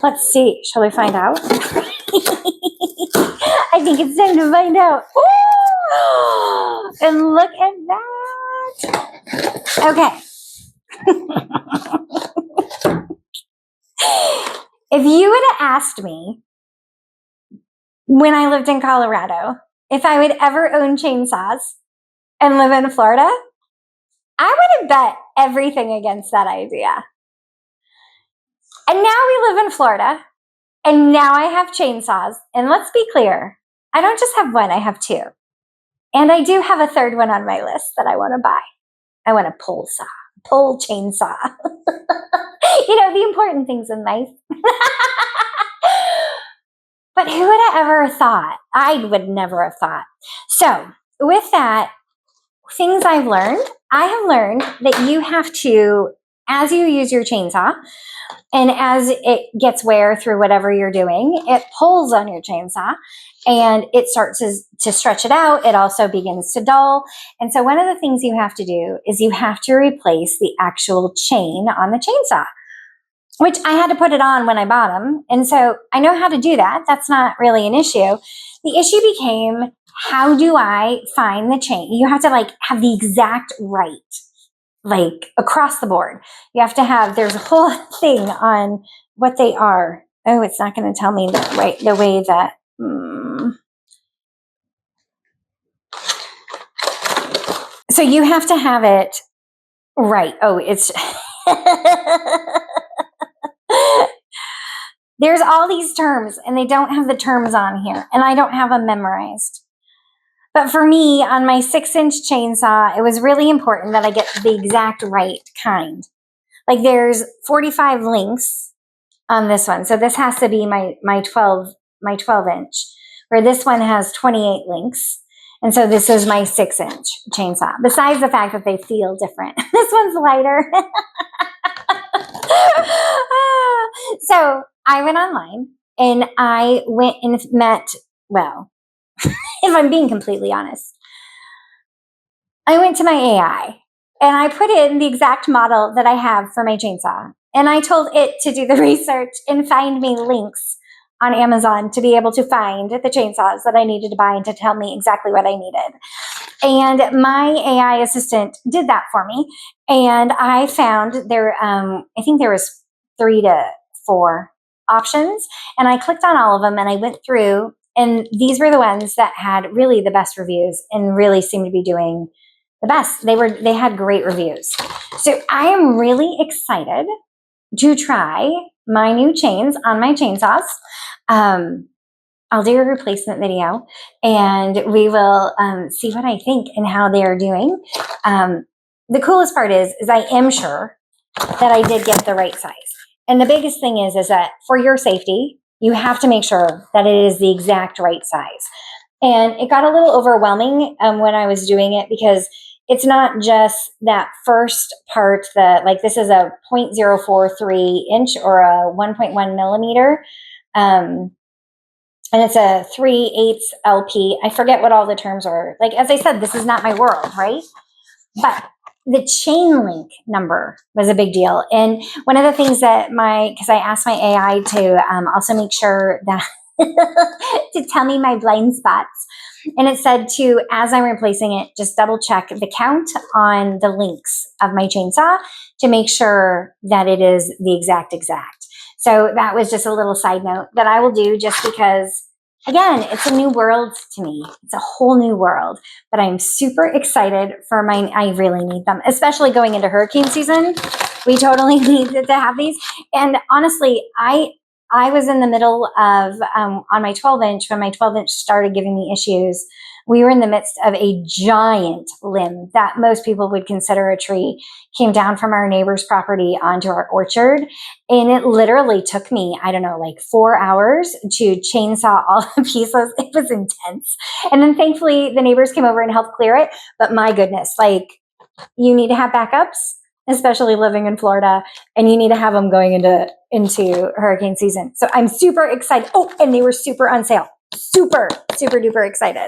Let's see. Shall we find out? I think it's time to find out. Ooh, and look at that. Okay. If you would have asked me when I lived in Colorado if I would ever own chainsaws and live in Florida, I would have bet everything against that idea. And now we live in Florida, and now I have chainsaws. And let's be clear, I don't just have one, I have two. And I do have a third one on my list that I want to buy. I want a pull chainsaw. The important things in life. But who would have ever thought? I would never have thought. So with that, things I've learned, I have learned that you have to, as you use your chainsaw, and as it gets wear through whatever you're doing, it pulls on your chainsaw and it starts to stretch it out. It also begins to dull. And so one of the things you have to do is you have to replace the actual chain on the chainsaw, which I had to put it on when I bought them. And so I know how to do that. That's not really an issue. The issue became, how do I find the chain? You have to have the exact right, across the board. You have to have, there's a whole thing on what they are. Oh, it's not going to tell me the way that, So you have to have it right. Oh, it's, there's all these terms and they don't have the terms on here and I don't have them memorized. But for me, on my 6-inch chainsaw, it was really important that I get the exact right kind. There's 45 links on this one. So this has to be my 12-inch, where this one has 28 links. And so this is my 6-inch chainsaw, besides the fact that they feel different. This one's lighter. So I went online and I went and met, if I'm being completely honest, I went to my AI and I put in the exact model that I have for my chainsaw. And I told it to do the research and find me links on Amazon to be able to find the chainsaws that I needed to buy and to tell me exactly what I needed. And my AI assistant did that for me. And I found there, I think there was 3 to 4 options. And I clicked on all of them and I went through, and these were the ones that had really the best reviews and really seemed to be doing the best. They had great reviews. So I am really excited to try my new chains on my chainsaws. I'll do a replacement video and we will see what I think and how they are doing. The coolest part is I am sure that I did get the right size. And the biggest thing is that for your safety, you have to make sure that it is the exact right size. And it got a little overwhelming when I was doing it, because it's not just that first part that, this is a 0.043 inch or a 1.1 millimeter. And it's a 3/8 LP. I forget what all the terms are. As I said, this is not my world, right? But the chain link number was a big deal. And one of the things that because I asked my AI to also make sure that to tell me my blind spots. And it said as I'm replacing it, just double check the count on the links of my chainsaw to make sure that it is the exact. So that was just a little side note that I will do, just because, again, it's a new world to me. It's a whole new world, but I'm super excited for mine. I really need them, especially going into hurricane season. We totally need to have these. And honestly, I was in the middle of, on my 12-inch, when my 12-inch started giving me issues, we were in the midst of a giant limb that most people would consider a tree, came down from our neighbor's property onto our orchard. And it literally took me, 4 hours to chainsaw all the pieces. It was intense. And then thankfully the neighbors came over and helped clear it. But my goodness, you need to have backups, especially living in Florida, and you need to have them going into hurricane season. So I'm super excited. Oh, and they were super on sale. Super, super duper excited.